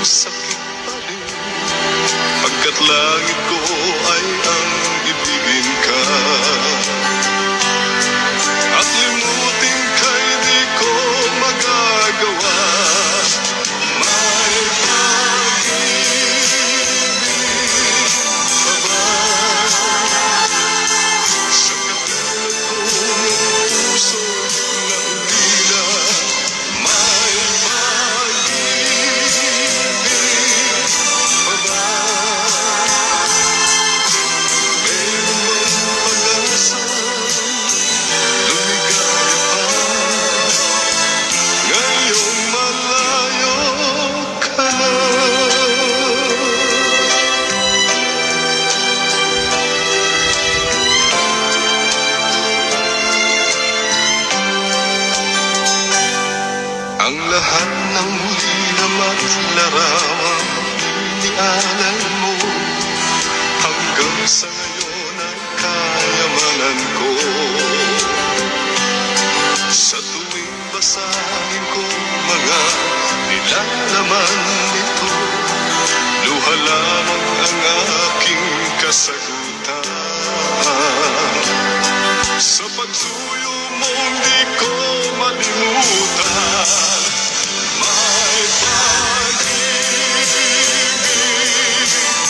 sakit pa rin, pagkat langit ko ay ang ibigin ka. At limutin ka'y di ko magagawa. May pag-ibig pa ba sa katulad kong puso na ulila? May pag-ibig pa ba? Meron bang pag-asa? Lumigaya pa ngayong malayo ka na. Ang lahat ng liham at larawan inialay mo, hanggang sa ngayon ang kayamanan ko. Sa tuwing basahin ko mga nilalaman nito, luha lamang ang aking kasagutan. Sa pagsuyo mong di ko malimutan. May pag-ibig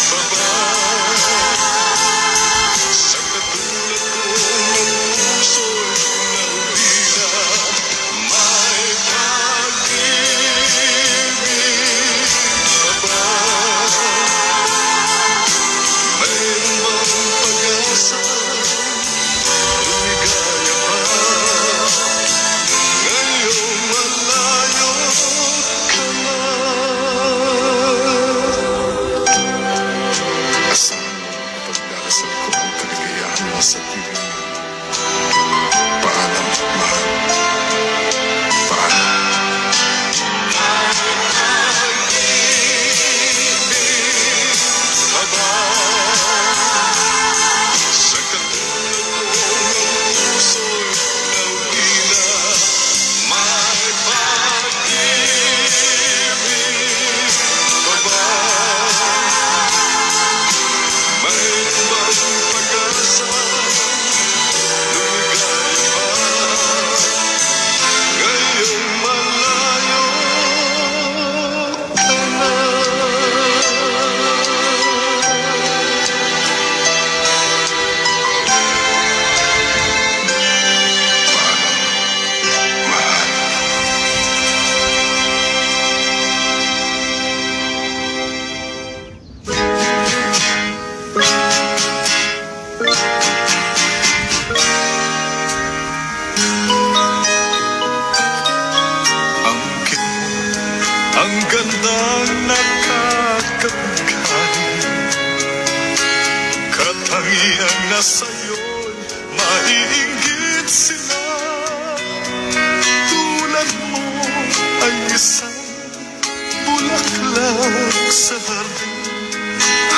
pa ba sa katulad kong puso'y naulila? May pag-ibig pa ba? Mayroon bang pag-asa? Lumigaya pa ngayong malayo ka na. Asahan mo pagdarasal ko ang kaligayahan mo sa piling. Paalam, mahal. Paalam. Pag-ibig pa ba sa katulad kong puso'y naulila? May pag-ibig pa ba? Mayroon bang pag-asa? Lumigaya pa ngayong malayo ka na. Paalam, mahal. Ang cute, ang gandang nakakabigay, katangiang nasa'yo'y maiinggit sila. Tulad mo ay isang bulaklak sa hardin,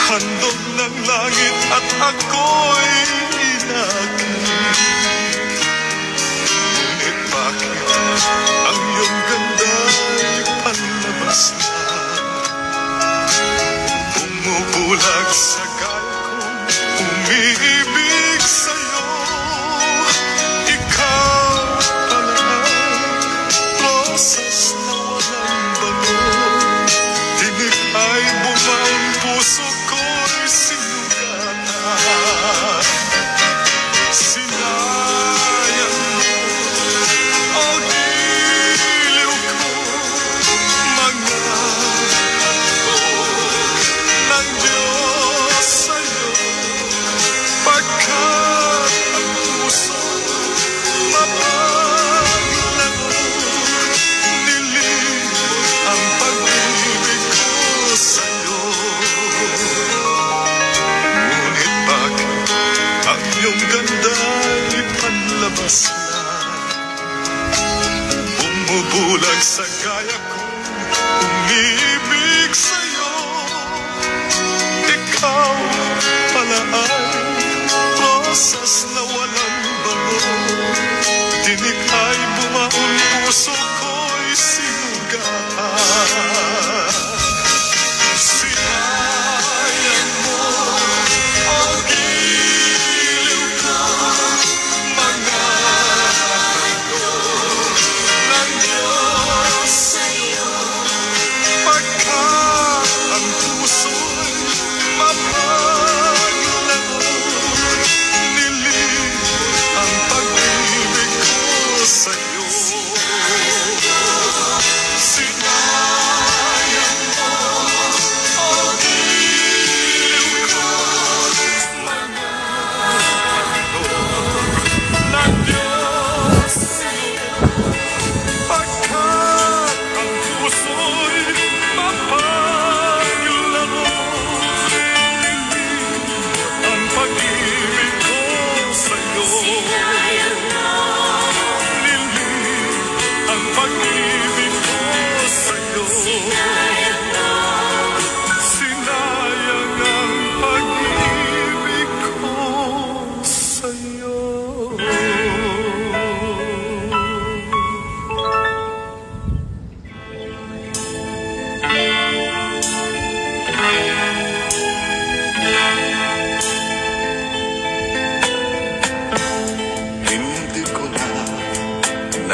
handog ng langit at ako'y inakit. Ngunit bakit ang iyong ganda'y panlabas na bumubulag sa gayo kong umiibig sa'yo? Ikaw pala ang rosas na walang bago, tinig ay bumaon, puso ko'y sinugatan. Sinayang mo ang iliw ko, mga handog ng Diyos sa'yo, pagkat ang puso mapaglago, nilimot ang pag-ibig ko sa'yo. Ngunit bakit ang iyong ganda'y panlabas na bumubulag sa gaya kong umiibig sa'yo? Ikaw pala ay rosas na walang bango, tinig ay bumaon, puso ko'y sinugatan.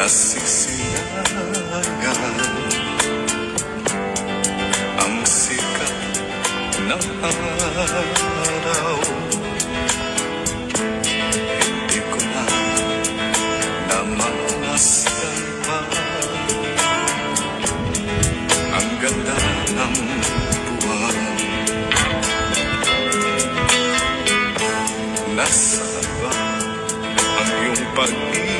nasisilayan ang sikat ng araw. Hindi ko na namasdan pa ang ganda ng buwan. Nasaan ba ang iyong pag-ibig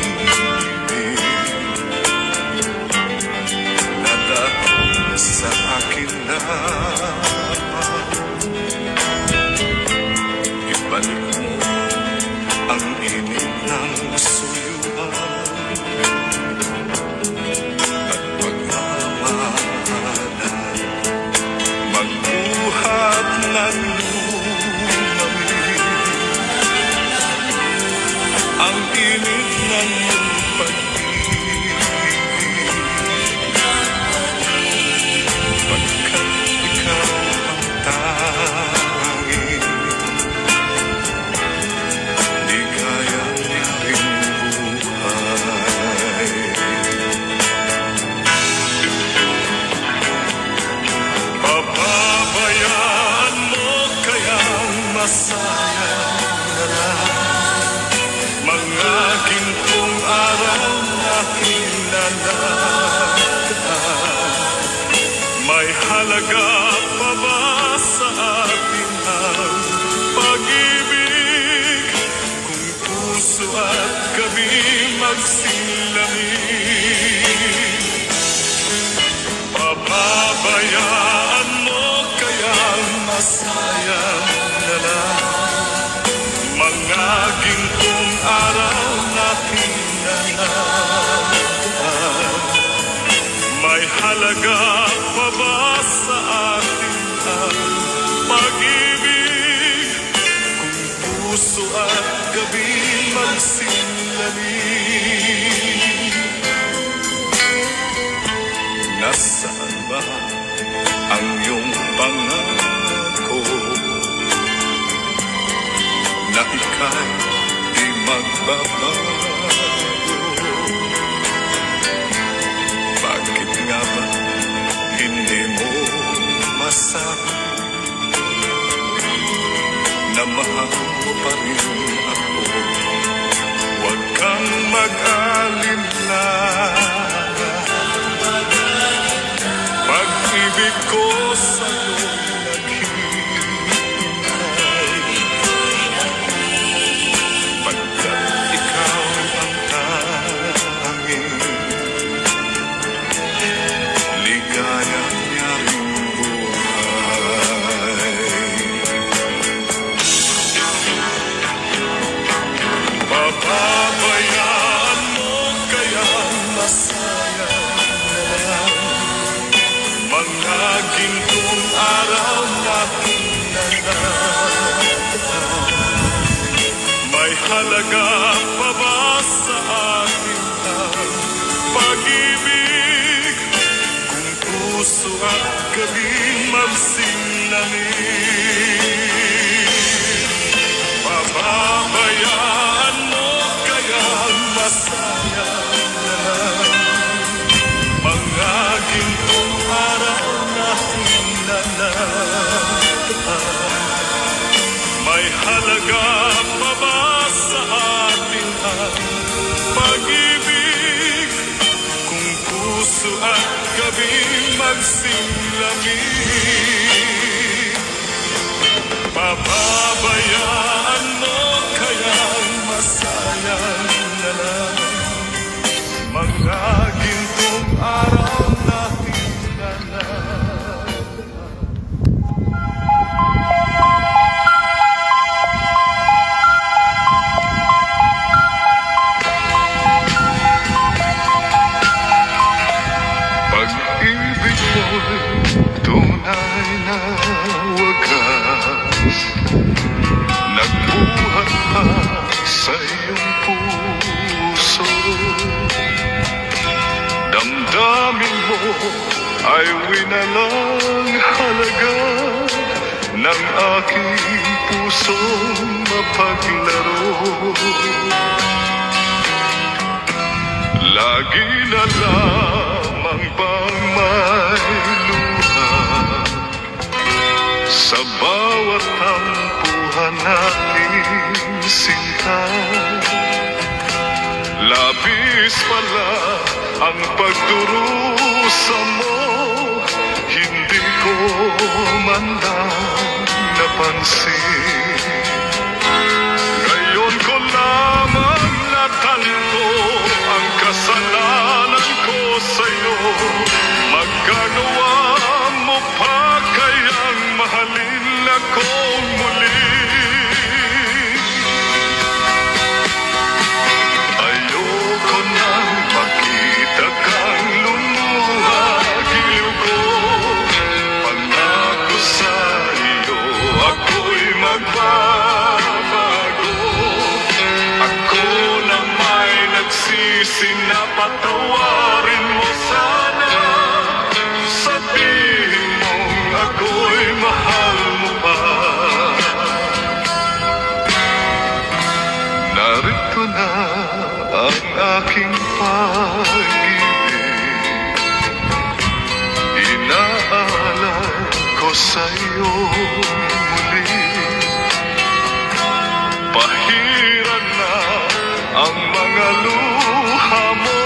na dahil sa akin na ibalik mo ang init ng suyuan at pagmamahalan, magbuhat ng ang init ng iyong pag-ibig, pagkat ikaw ang tanging ligayang yaring buhay. Papabayaan mo kayang masayang na lang mga gintong araw na hinanaktaan. May halaga pa ba sa atin ang pag-ibig kung puso at gabi magsilamig? Papabayaan mo kayang masayang na lang mga gintong araw na hinanaktaan. May halaga pa ba sa atin ang pag-ibig kung puso at gabi magsilamig? Nasaan ba ang iyong pangako na ika'y di magbabago? Bakit nga ba hindi mo masabi na mahal mo pa rin ako? Huwag kang mag-alinlangan, pag-ibig ko sa'yo naghihintay, pagkat ikaw ang tanging ligayang yaring buhay. Papabayaan mo kayang masayang na lang mga gintong araw na hinanaktaan. May halaga pa ba sa atin ang pag-ibig kung puso at gabi magsilamig? Papabayaan mo kayang masayang na lang mga gintong araw na hinanaktaan. May halaga pa ba sa atin ang pag-ibig kung puso at gabi magsilamig? Papabayaan mo kayang masayang na lang mga gintong araw na hinanaktaan. Pag-ibig mo'y tunay na wagas, nagbuhat pa sa iyong puso. Damdamin mo ay winalang halaga ng aking pusong mapaglaro. Lagi na lamang bang may luha sa bawat tampuhan nating sinta. Labis pala ang pagdurusa mo, hindi ko man lang napansin. Ngayon ko lamang natanto ang kasalanan ko sa'yo. Magkagawa mo pa kayang mahalin ako muli? Ayoko nang makita kang lumuha, giliw ko. Pangako sa iyo, ako'y magbabago. Ako na may nagsisi na patawarin mo sana. Sabihin mong ako'y mahal mo pa. Narito na ang aking pag-ibig, inaalay ko sa'yo muli. Pahiran na ang mga luha mo,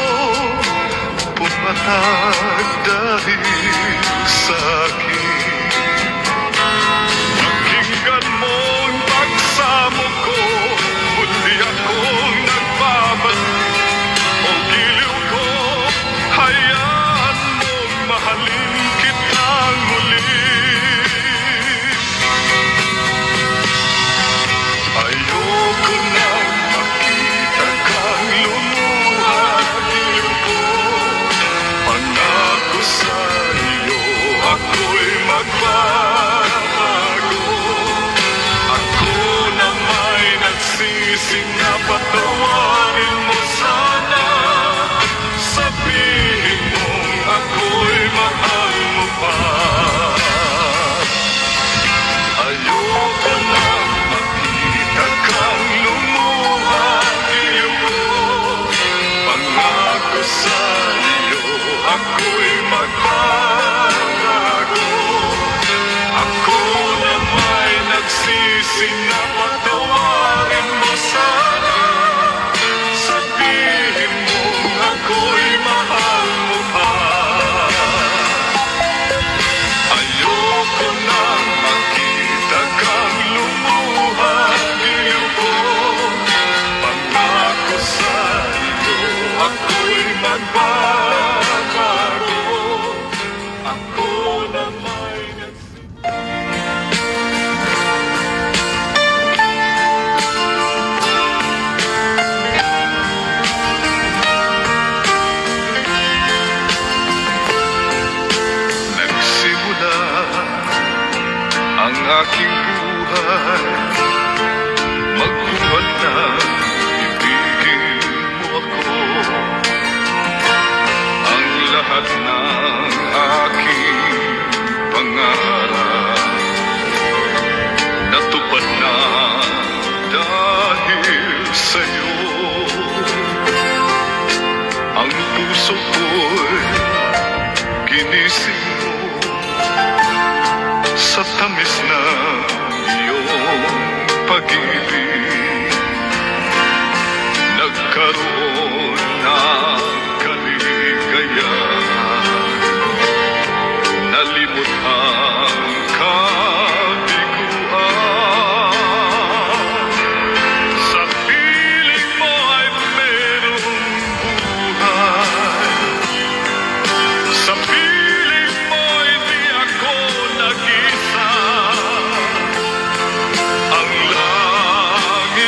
pumatag dahil sa'kin. Pakinggan mo ang pagsamo ko, muli akong nagbabalik. O giliw ko, hayaan mong mahalin kitang muli. Ayoko nang makita kang lumuha, giliw ko. Pangako sa iyo, ako'y magbabago. Ako na may nagsisi na patawarin mo sana. Sabihin mong ako'y mahal mo pa. Ayoko nang makita kang lumuha, giliw ko. Pangako sa iyo, ako'y magbabago. Ako na may nagsisi na patawarin mo sana. Sabihin mong ako'y mahal mo pa. Ayoko nang makita kang lumuha, giliw ko. Pangako sa iyo, ako'y magbabago. Ako na may nagsimula ang aking buhay. Magbuhat na ibigin mo ako. Ang lahat ng aking pangarap natupad na dahil sa'yo. Ang puso ko'y ginising mo sa tamis na iyong pag-ibig. Nagkaroon ng kaligayahan, nalimot ang kabiguan. Sa piling mo ay merong buhay. Sa piling mo hindi ako nag-isa. Ang langit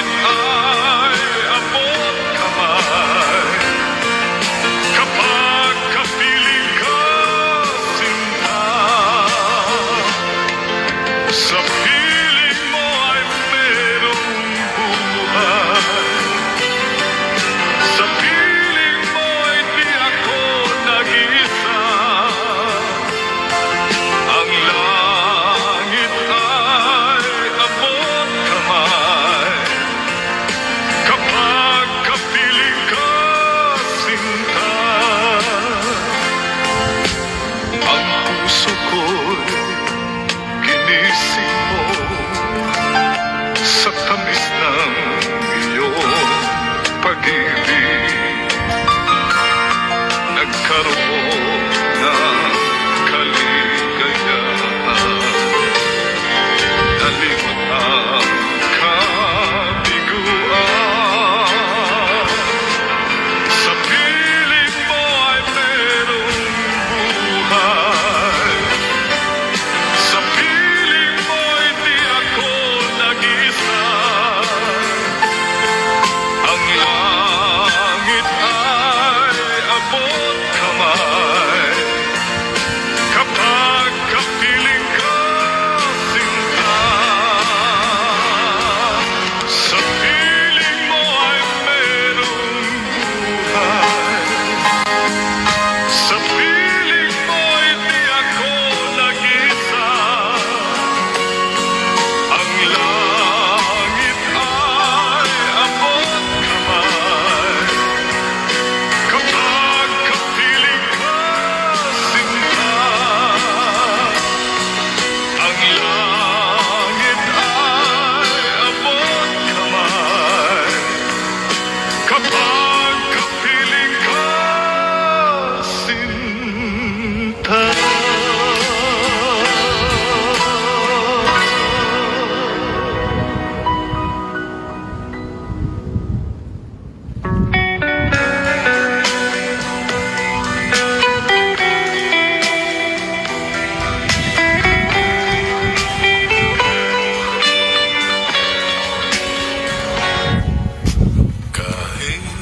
pag-ibig nagkaroon ng